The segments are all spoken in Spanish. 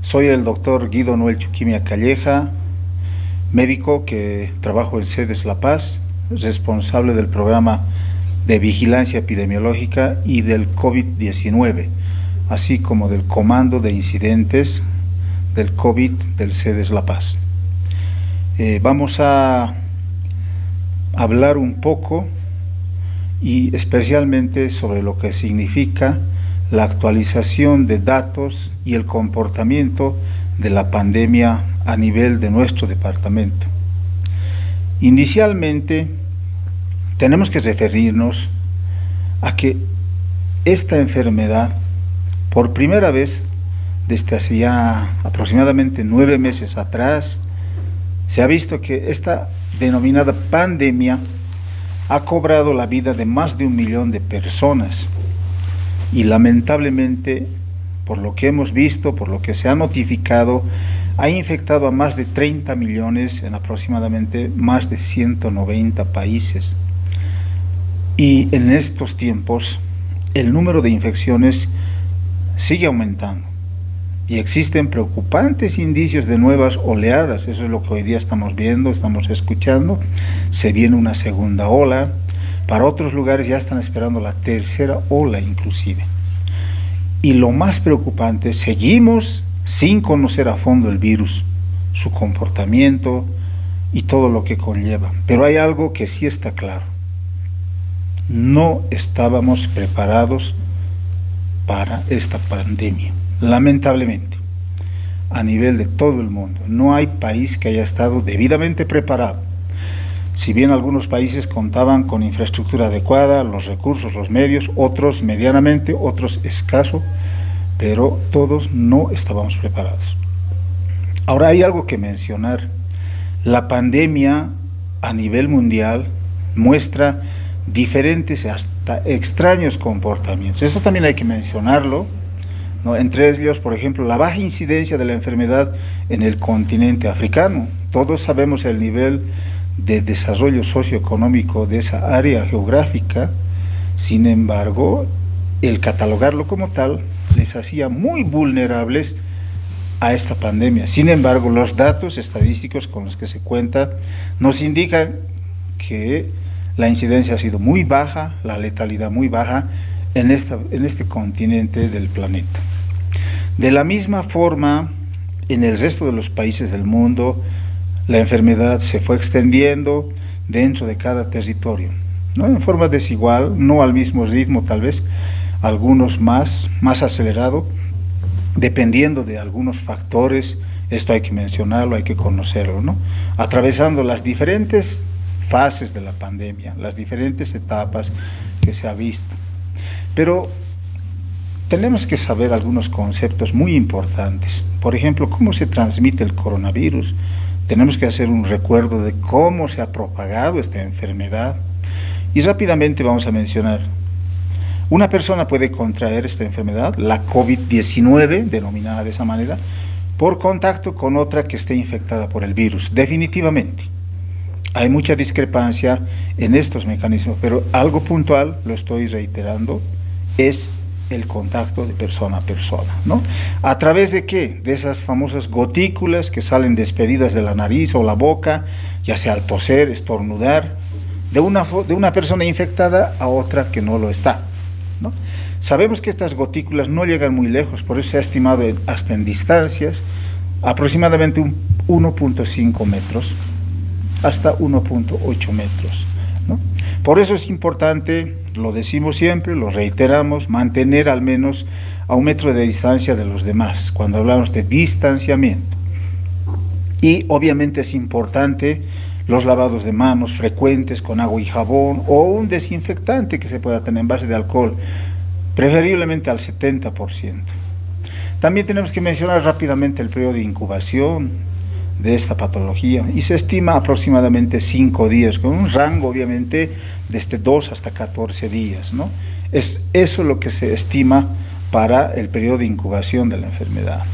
Soy el doctor Guido Noel Chuquimia Calleja, médico que trabajo en Sedes La Paz, responsable del programa de vigilancia epidemiológica y del COVID-19, así como del comando de incidentes del COVID del Sedes La Paz. Vamos a hablar un poco y especialmente sobre lo que significa la actualización de datos y el comportamiento de la pandemia a nivel de nuestro departamento. Inicialmente, tenemos que referirnos a que esta enfermedad, por primera vez desde hace ya aproximadamente 9 meses atrás, se ha visto que esta denominada pandemia ha cobrado la vida de más de 1 millón de personas y lamentablemente, por lo que hemos visto, por lo que se ha notificado, ha infectado a más de 30 millones en aproximadamente más de 190 países. Y en estos tiempos el número de infecciones sigue aumentando y existen preocupantes indicios de nuevas oleadas. Eso es lo que hoy día estamos viendo, estamos escuchando. Se viene una segunda ola. Para otros lugares ya están esperando la tercera ola inclusive. Y lo más preocupante, seguimos sin conocer a fondo el virus, su comportamiento y todo lo que conlleva. Pero hay algo que sí está claro. No estábamos preparados para esta pandemia, lamentablemente, a nivel de todo el mundo. No hay país que haya estado debidamente preparado. Si bien algunos países contaban con infraestructura adecuada, los recursos, los medios, otros medianamente, otros escaso, pero todos no estábamos preparados. Ahora hay algo que mencionar. La pandemia a nivel mundial muestra diferentes, hasta extraños comportamientos. Eso también hay que mencionarlo, ¿no? Entre ellos, por ejemplo, la baja incidencia de la enfermedad en el continente africano. Todos sabemos el nivel de desarrollo socioeconómico de esa área geográfica. Sin embargo, el catalogarlo como tal les hacía muy vulnerables a esta pandemia. Sin embargo, los datos estadísticos con los que se cuenta nos indican que la incidencia ha sido muy baja, la letalidad muy baja en este continente del planeta. De la misma forma, en el resto de los países del mundo, la enfermedad se fue extendiendo dentro de cada territorio, ¿no? En forma desigual, no al mismo ritmo tal vez, algunos más acelerado, dependiendo de algunos factores. Esto hay que mencionarlo, hay que conocerlo, ¿no? Atravesando las diferentes fases de la pandemia, las diferentes etapas que se ha visto. Pero tenemos que saber algunos conceptos muy importantes. Por ejemplo, ¿cómo se transmite el coronavirus? Tenemos que hacer un recuerdo de cómo se ha propagado esta enfermedad. Y rápidamente vamos a mencionar. Una persona puede contraer esta enfermedad, la COVID-19, denominada de esa manera, por contacto con otra que esté infectada por el virus, definitivamente. Hay mucha discrepancia en estos mecanismos, pero algo puntual, lo estoy reiterando, es el contacto de persona a persona, ¿no? ¿A través de qué? De esas famosas gotículas que salen despedidas de la nariz o la boca, ya sea al toser, estornudar, de una persona infectada a otra que no lo está, ¿no? Sabemos que estas gotículas no llegan muy lejos, por eso se ha estimado hasta en distancias, aproximadamente 1.5 metros, hasta 1.8 metros, ¿no? Por eso es importante, lo decimos siempre, lo reiteramos, mantener al menos a 1 metro de distancia de los demás, cuando hablamos de distanciamiento. Y obviamente es importante los lavados de manos frecuentes con agua y jabón, o un desinfectante que se pueda tener en base de alcohol, preferiblemente al 70%. También tenemos que mencionar rápidamente el periodo de incubación de esta patología, y se estima aproximadamente 5 días, con un rango obviamente desde 2 hasta 14 días, ¿no? Es eso lo que se estima para el periodo de incubación de la enfermedad.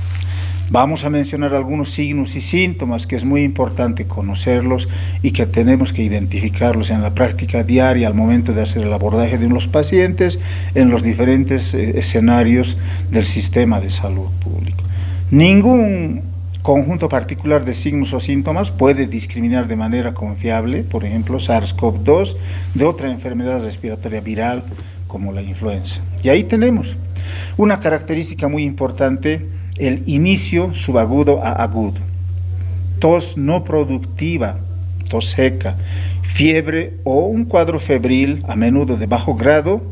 Vamos a mencionar algunos signos y síntomas que es muy importante conocerlos y que tenemos que identificarlos en la práctica diaria al momento de hacer el abordaje de los pacientes en los diferentes escenarios del sistema de salud público. Ningún conjunto particular de signos o síntomas puede discriminar de manera confiable, por ejemplo, SARS-CoV-2 de otra enfermedad respiratoria viral como la influenza. Y ahí tenemos una característica muy importante, el inicio subagudo a agudo, tos no productiva, tos seca, fiebre o un cuadro febril, a menudo de bajo grado,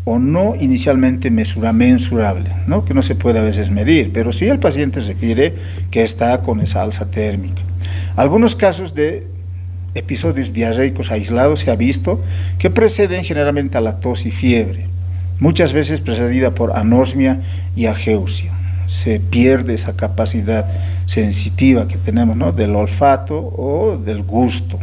o no inicialmente mensurable, ¿no? Que no se puede a veces medir, pero sí el paciente refiere que está con esa alza térmica. Algunos casos de episodios diarreicos aislados se ha visto que preceden generalmente a la tos y fiebre, muchas veces precedida por anosmia y ageusia. Se pierde esa capacidad sensitiva que tenemos, ¿no? Del olfato o del gusto.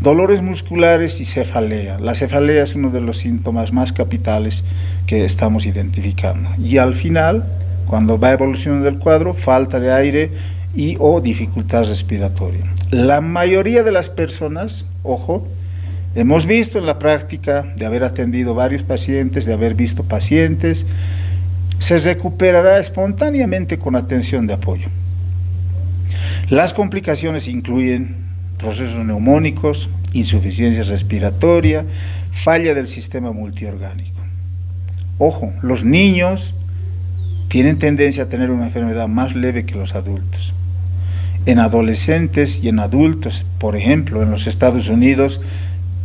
Dolores musculares y cefalea. La cefalea es uno de los síntomas más capitales que estamos identificando. Y al final, cuando va evolucionando el cuadro, falta de aire y o dificultad respiratoria. La mayoría de las personas, ojo, hemos visto en la práctica de haber atendido varios pacientes, de haber visto pacientes, se recuperará espontáneamente con atención de apoyo. Las complicaciones incluyen procesos neumónicos, insuficiencia respiratoria, falla del sistema multiorgánico. Ojo, los niños tienen tendencia a tener una enfermedad más leve que los adultos. En adolescentes y en adultos, por ejemplo, en los Estados Unidos,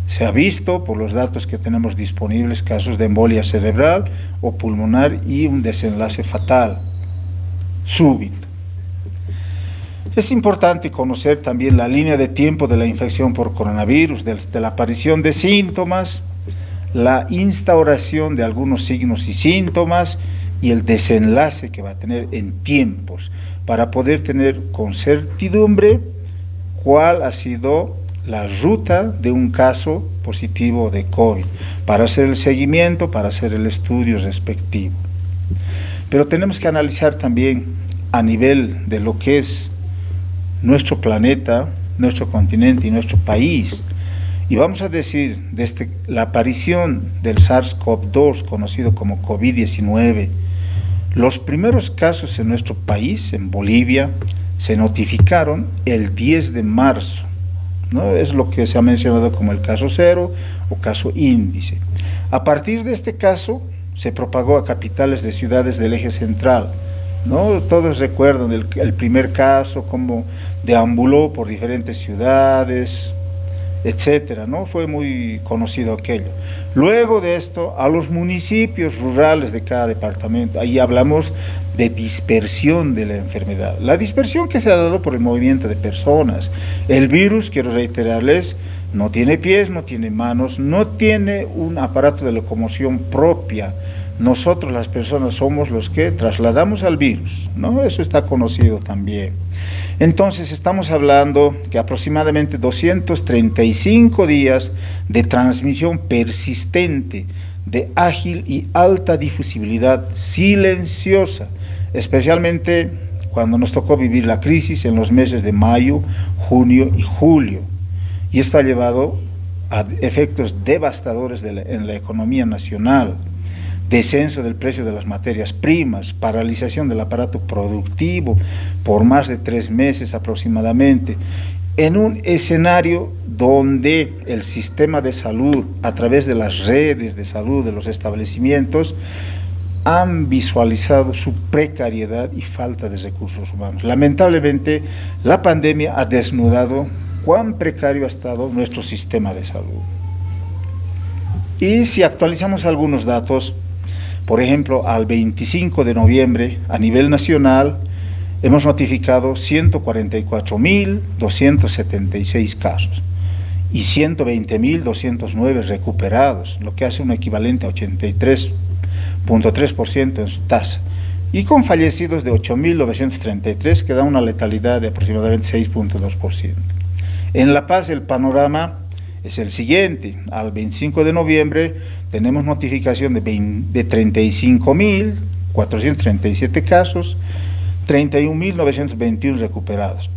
se ha visto, por los datos que tenemos disponibles, casos de embolia cerebral o pulmonar y un desenlace fatal, súbito. Es importante conocer también la línea de tiempo de la infección por coronavirus, desde la aparición de síntomas, la instauración de algunos signos y síntomas y el desenlace que va a tener en tiempos, para poder tener con certidumbre cuál ha sido la ruta de un caso positivo de COVID, para hacer el seguimiento, para hacer el estudio respectivo. Pero tenemos que analizar también a nivel de lo que es nuestro planeta, nuestro continente y nuestro país. Y vamos a decir, desde la aparición del SARS-CoV-2, conocido como COVID-19, los primeros casos en nuestro país, en Bolivia, se notificaron el 10 de marzo, ¿no? Es lo que se ha mencionado como el caso cero o caso índice. A partir de este caso, se propagó a capitales de ciudades del eje central, ¿no? Todos recuerdan el primer caso, cómo deambuló por diferentes ciudades, etcétera, ¿no? Fue muy conocido aquello. Luego de esto, a los municipios rurales de cada departamento, ahí hablamos de dispersión de la enfermedad. La dispersión que se ha dado por el movimiento de personas. El virus, quiero reiterarles, no tiene pies, no tiene manos, no tiene un aparato de locomoción propia. Nosotros las personas somos los que trasladamos al virus, ¿no? Eso está conocido también. Entonces estamos hablando que aproximadamente 235 días de transmisión persistente, de ágil y alta difusibilidad, silenciosa, especialmente cuando nos tocó vivir la crisis en los meses de mayo, junio y julio. Y esto ha llevado a efectos devastadores en la economía nacional. Descenso del precio de las materias primas, paralización del aparato productivo por más de 3 meses aproximadamente, en un escenario donde el sistema de salud, a través de las redes de salud de los establecimientos, han visualizado su precariedad y falta de recursos humanos. Lamentablemente, la pandemia ha desnudado cuán precario ha estado nuestro sistema de salud. Y si actualizamos algunos datos, por ejemplo, al 25 de noviembre, a nivel nacional, hemos notificado 144.276 casos y 120.209 recuperados, lo que hace un equivalente a 83.3% en su tasa, y con fallecidos de 8.933, que da una letalidad de aproximadamente 6.2%. En La Paz el panorama es el siguiente: al 25 de noviembre tenemos notificación de 35.437 casos, 31.921 recuperados.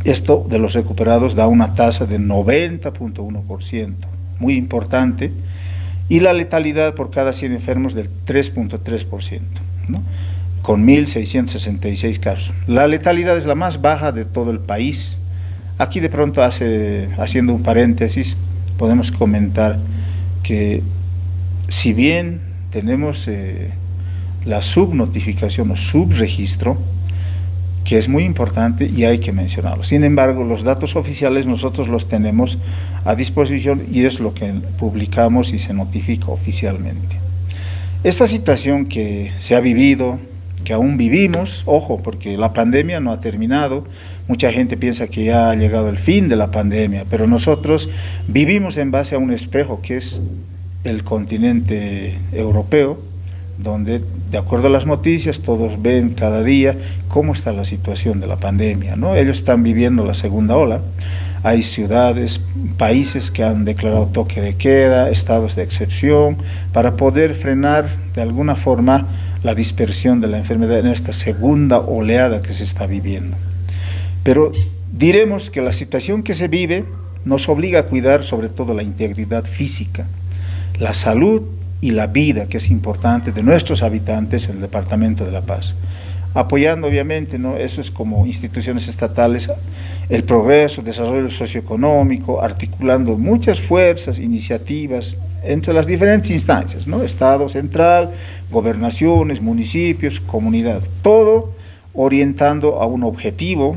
Esto de los recuperados da una tasa de 90.1%, muy importante, y la letalidad por cada 100 enfermos del 3.3%, ¿no? con 1.666 casos. La letalidad es la más baja de todo el país. Aquí de pronto, haciendo un paréntesis, podemos comentar que si bien tenemos la subnotificación o subregistro, que es muy importante y hay que mencionarlo. Sin embargo, los datos oficiales nosotros los tenemos a disposición y es lo que publicamos y se notifica oficialmente. Esta situación que se ha vivido, que aún vivimos, ojo, porque la pandemia no ha terminado, mucha gente piensa que ya ha llegado el fin de la pandemia, pero nosotros vivimos en base a un espejo que es el continente europeo, donde de acuerdo a las noticias todos ven cada día cómo está la situación de la pandemia, ¿no? Ellos están viviendo la segunda ola, hay ciudades, países que han declarado toque de queda, estados de excepción, para poder frenar de alguna forma la dispersión de la enfermedad en esta segunda oleada que se está viviendo. Pero diremos que la situación que se vive nos obliga a cuidar sobre todo la integridad física, la salud y la vida, que es importante, de nuestros habitantes en el Departamento de La Paz. Apoyando obviamente, ¿no? Eso es como instituciones estatales, el progreso, el desarrollo socioeconómico, articulando muchas fuerzas, iniciativas entre las diferentes instancias, ¿no? Estado central, gobernaciones, municipios, comunidad, todo orientando a un objetivo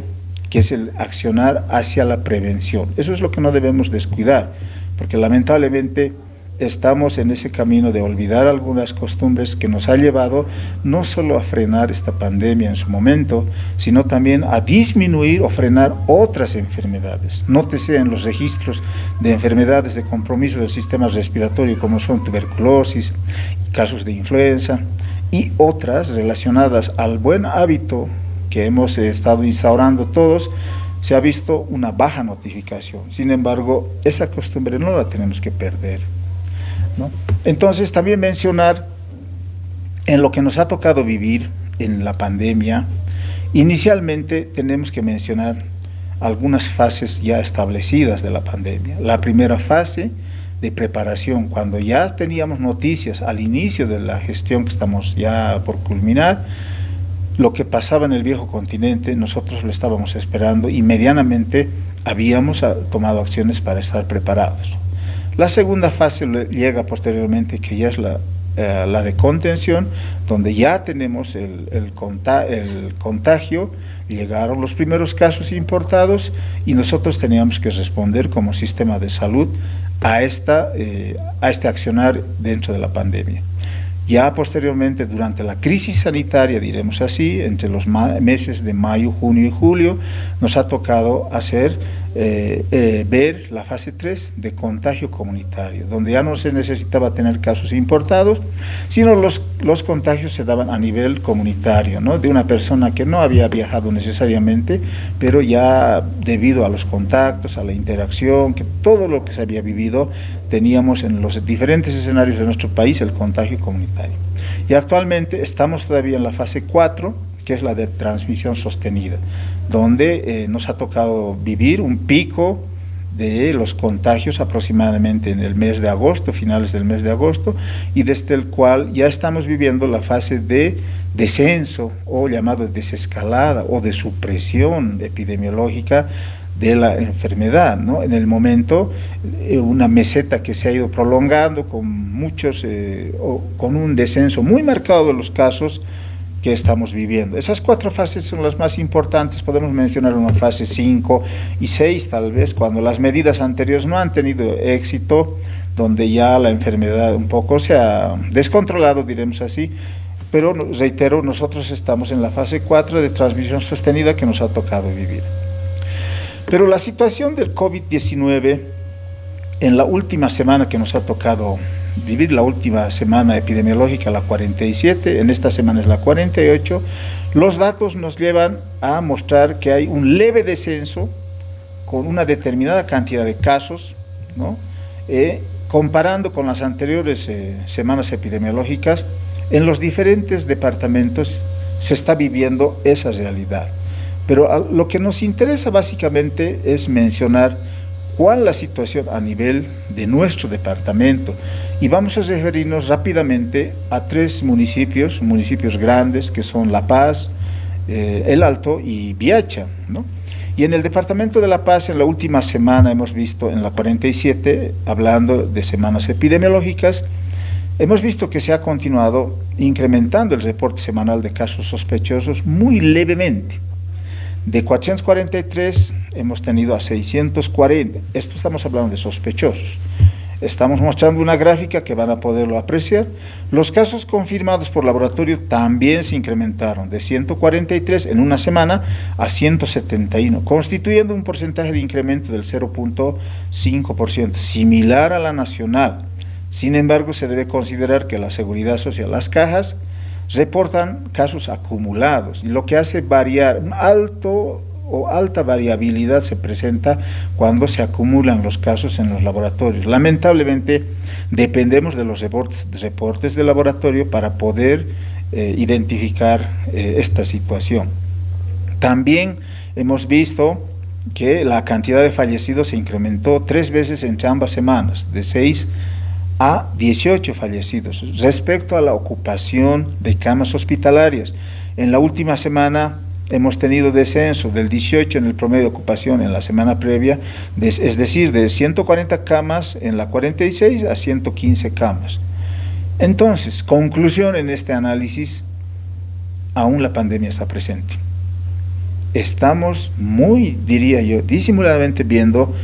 que es el accionar hacia la prevención. Eso es lo que no debemos descuidar, porque lamentablemente estamos en ese camino de olvidar algunas costumbres que nos ha llevado no solo a frenar esta pandemia en su momento, sino también a disminuir o frenar otras enfermedades. Nótese en los registros de enfermedades de compromiso del sistema respiratorio, como son tuberculosis, casos de influenza y otras relacionadas al buen hábito que hemos estado instaurando todos, se ha visto una baja notificación. Sin embargo, esa costumbre no la tenemos que perder, ¿no? Entonces, también mencionar en lo que nos ha tocado vivir en la pandemia, inicialmente tenemos que mencionar algunas fases ya establecidas de la pandemia. La primera fase de preparación, cuando ya teníamos noticias al inicio de la gestión que estamos ya por culminar, lo que pasaba en el viejo continente, nosotros lo estábamos esperando y medianamente habíamos tomado acciones para estar preparados. La segunda fase llega posteriormente, que ya es la de contención, donde ya tenemos el contagio, llegaron los primeros casos importados y nosotros teníamos que responder como sistema de salud a este accionar dentro de la pandemia. Ya posteriormente, durante la crisis sanitaria, diremos así, entre los meses de mayo, junio y julio, nos ha tocado ver la fase 3 de contagio comunitario, donde ya no se necesitaba tener casos importados, sino los contagios se daban a nivel comunitario, ¿no? De una persona que no había viajado necesariamente, pero ya debido a los contactos, a la interacción, que todo lo que se había vivido, teníamos en los diferentes escenarios de nuestro país el contagio comunitario. Y actualmente estamos todavía en la fase 4, que es la de transmisión sostenida, donde nos ha tocado vivir un pico de los contagios aproximadamente en el mes de agosto, finales del mes de agosto, y desde el cual ya estamos viviendo la fase de descenso, o llamado desescalada, o de supresión epidemiológica de la enfermedad, ¿no? En el momento, una meseta que se ha ido prolongando con con un descenso muy marcado de los casos que estamos viviendo. Esas 4 fases son las más importantes. Podemos mencionar una fase 5 y 6 tal vez, cuando las medidas anteriores no han tenido éxito, donde ya la enfermedad un poco se ha descontrolado, diremos así, pero reitero, nosotros estamos en la fase 4 de transmisión sostenida que nos ha tocado vivir. Pero la situación del COVID-19 en la última semana que nos ha tocado vivir, la última semana epidemiológica, la 47, en esta semana es la 48, los datos nos llevan a mostrar que hay un leve descenso con una determinada cantidad de casos, ¿no? Comparando con las anteriores semanas epidemiológicas, en los diferentes departamentos se está viviendo esa realidad. Pero lo que nos interesa básicamente es mencionar cuál es la situación a nivel de nuestro departamento. Y vamos a referirnos rápidamente a 3 municipios grandes, que son La Paz, El Alto y Viacha, ¿no? Y en el departamento de La Paz, en la última semana hemos visto, en la 47, hablando de semanas epidemiológicas, hemos visto que se ha continuado incrementando el reporte semanal de casos sospechosos muy levemente. De 443 hemos tenido a 640. Esto estamos hablando de sospechosos. Estamos mostrando una gráfica que van a poderlo apreciar. Los casos confirmados por laboratorio también se incrementaron de 143 en una semana a 171, constituyendo un porcentaje de incremento del 0.5%, similar a la nacional. Sin embargo, se debe considerar que la Seguridad Social, las cajas, reportan casos acumulados, y lo que hace variar, alta variabilidad se presenta cuando se acumulan los casos en los laboratorios. Lamentablemente, dependemos de los reportes de laboratorio para poder identificar esta situación. También hemos visto que la cantidad de fallecidos se incrementó 3 veces entre ambas semanas, de 6 a 18 fallecidos. Respecto a la ocupación de camas hospitalarias, en la última semana hemos tenido descenso del 18 en el promedio de ocupación en la semana previa, es decir, de 140 camas en la 46 a 115 camas. Entonces, conclusión en este análisis, aún la pandemia está presente. Estamos muy, diría yo, disimuladamente viendo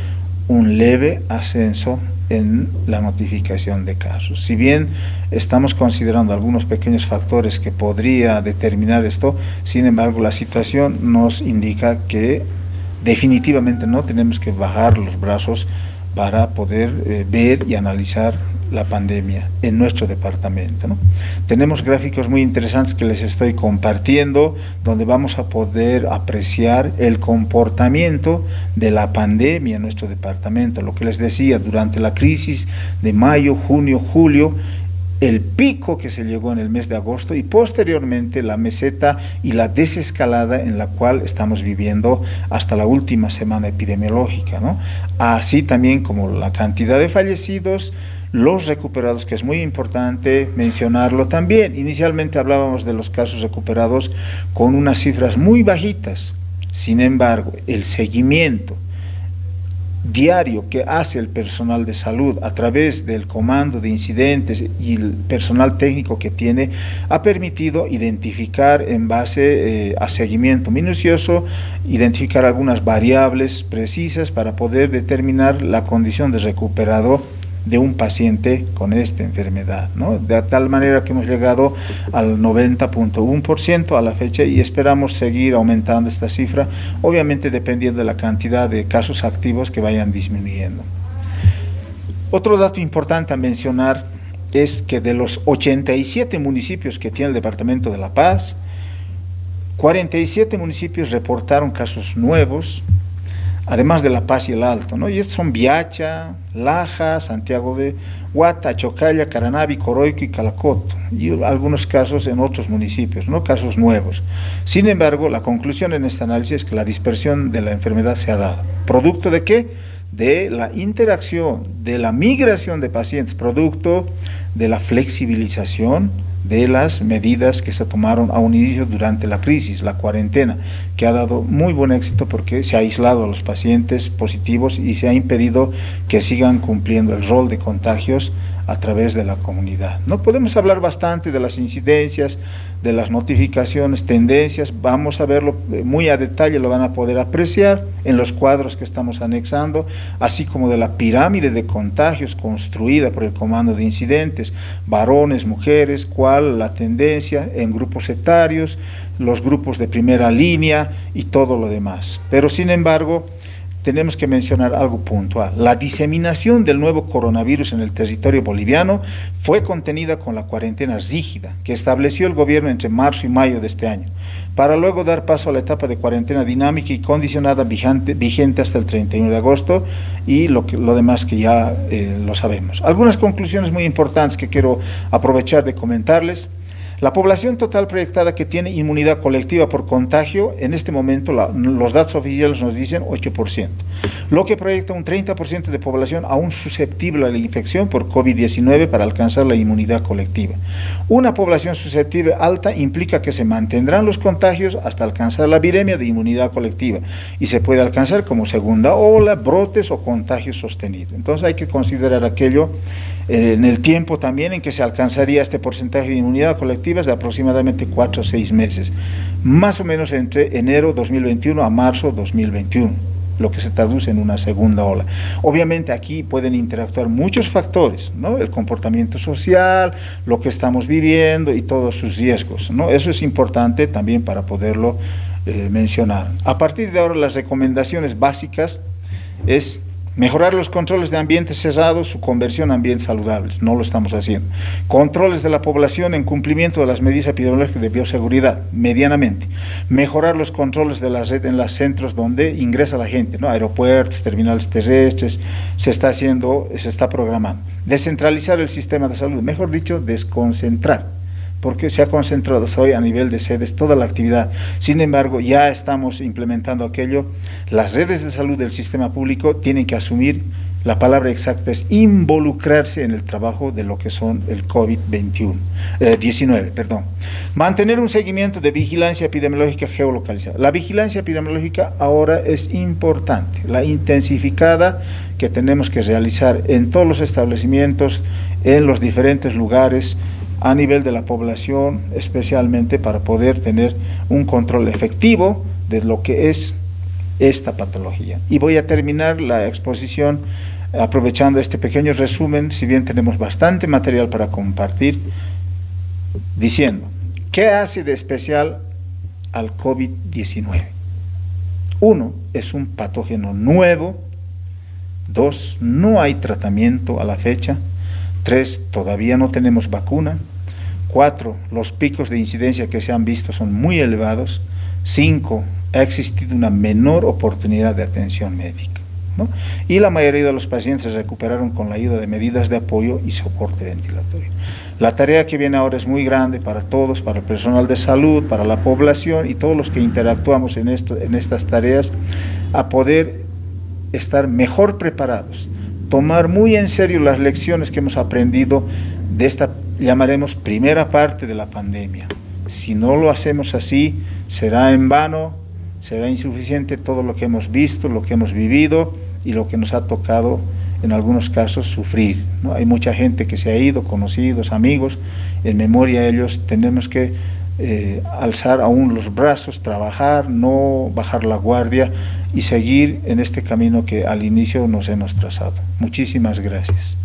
un leve ascenso en la notificación de casos. Si bien estamos considerando algunos pequeños factores que podría determinar esto, sin embargo la situación nos indica que definitivamente no tenemos que bajar los brazos para poder ver y analizar la pandemia en nuestro departamento, ¿no? Tenemos gráficos muy interesantes que les estoy compartiendo, donde vamos a poder apreciar el comportamiento de la pandemia en nuestro departamento. Lo que les decía, durante la crisis de mayo, junio, julio, el pico que se llegó en el mes de agosto, y posteriormente la meseta y la desescalada en la cual estamos viviendo hasta la última semana epidemiológica, ¿no? Así también como la cantidad de fallecidos, los recuperados, que es muy importante mencionarlo también. Inicialmente hablábamos de los casos recuperados con unas cifras muy bajitas. Sin embargo, el seguimiento diario que hace el personal de salud a través del comando de incidentes y el personal técnico que tiene, ha permitido identificar en base a seguimiento minucioso, identificar algunas variables precisas para poder determinar la condición de recuperado de un paciente con esta enfermedad, ¿no? De tal manera que hemos llegado al 90.1% a la fecha, y esperamos seguir aumentando esta cifra, obviamente dependiendo de la cantidad de casos activos que vayan disminuyendo. Otro dato importante a mencionar es que de los 87 municipios que tiene el departamento de La Paz, 47 municipios reportaron casos nuevos, además de La Paz y El Alto, ¿no? Y estos son Viacha, Laja, Santiago de Huata, Chocalla, Caranavi, Coroico y Calacoto, y algunos casos en otros municipios, ¿no? Casos nuevos. Sin embargo, la conclusión en este análisis es que la dispersión de la enfermedad se ha dado. ¿Producto de qué? De la interacción, de la migración de pacientes, producto de la flexibilización de las medidas que se tomaron a un inicio durante la crisis, la cuarentena, que ha dado muy buen éxito porque se ha aislado a los pacientes positivos y se ha impedido que sigan cumpliendo el rol de contagios a través de la comunidad. No podemos hablar bastante de las incidencias, de las notificaciones, tendencias, vamos a verlo muy a detalle, lo van a poder apreciar en los cuadros que estamos anexando, así como de la pirámide de contagios construida por el comando de incidentes, varones, mujeres, cuál la tendencia en grupos etarios, los grupos de primera línea y todo lo demás. Pero sin embargo, tenemos que mencionar algo puntual. La diseminación del nuevo coronavirus en el territorio boliviano fue contenida con la cuarentena rígida que estableció el gobierno entre marzo y mayo de este año, para luego dar paso a la etapa de cuarentena dinámica y condicionada vigente hasta el 31 de agosto y lo demás que ya lo sabemos. Algunas conclusiones muy importantes que quiero aprovechar de comentarles. La población total proyectada que tiene inmunidad colectiva por contagio, en este momento los datos oficiales nos dicen 8%, lo que proyecta un 30% de población aún susceptible a la infección por COVID-19 para alcanzar la inmunidad colectiva. Una población susceptible alta implica que se mantendrán los contagios hasta alcanzar la viremia de inmunidad colectiva y se puede alcanzar como segunda ola, brotes o contagios sostenidos. Entonces hay que considerar aquello en el tiempo también en que se alcanzaría este porcentaje de inmunidad colectiva es de aproximadamente 4 a 6 meses, más o menos entre enero 2021 a marzo 2021, lo que se traduce en una segunda ola. Obviamente aquí pueden interactuar muchos factores, ¿no? El comportamiento social, lo que estamos viviendo y todos sus riesgos, ¿no? Eso es importante también para poderlo mencionar. A partir de ahora las recomendaciones básicas es mejorar los controles de ambientes cerrados, su conversión a ambientes saludables, no lo estamos haciendo. Controles de la población en cumplimiento de las medidas epidemiológicas de bioseguridad, medianamente. Mejorar los controles de la red en los centros donde ingresa la gente, ¿no? Aeropuertos, terminales terrestres, se está programando. Descentralizar el sistema de salud, mejor dicho, desconcentrar, porque se ha concentrado hoy a nivel de sedes toda la actividad. Sin embargo, ya estamos implementando aquello. Las redes de salud del sistema público tienen que asumir, la palabra exacta es involucrarse en el trabajo de lo que son el COVID-19. Mantener un seguimiento de vigilancia epidemiológica geolocalizada. La vigilancia epidemiológica ahora es importante, la intensificada que tenemos que realizar en todos los establecimientos, en los diferentes lugares, a nivel de la población, especialmente para poder tener un control efectivo de lo que es esta patología. Y voy a terminar la exposición aprovechando este pequeño resumen, si bien tenemos bastante material para compartir, diciendo, ¿qué hace de especial al COVID-19? 1, es un patógeno nuevo. 2, no hay tratamiento a la fecha. 3, todavía no tenemos vacuna. 4, los picos de incidencia que se han visto son muy elevados. 5, ha existido una menor oportunidad de atención médica, ¿no? Y la mayoría de los pacientes se recuperaron con la ayuda de medidas de apoyo y soporte ventilatorio. La tarea que viene ahora es muy grande para todos, para el personal de salud, para la población y todos los que interactuamos en estas tareas, a poder estar mejor preparados, tomar muy en serio las lecciones que hemos aprendido de esta, llamaremos, primera parte de la pandemia. Si no lo hacemos así, será en vano, será insuficiente todo lo que hemos visto, lo que hemos vivido y lo que nos ha tocado en algunos casos sufrir, ¿no? Hay mucha gente que se ha ido, conocidos, amigos, en memoria de ellos tenemos que alzar aún los brazos, trabajar, no bajar la guardia y seguir en este camino que al inicio nos hemos trazado. Muchísimas gracias.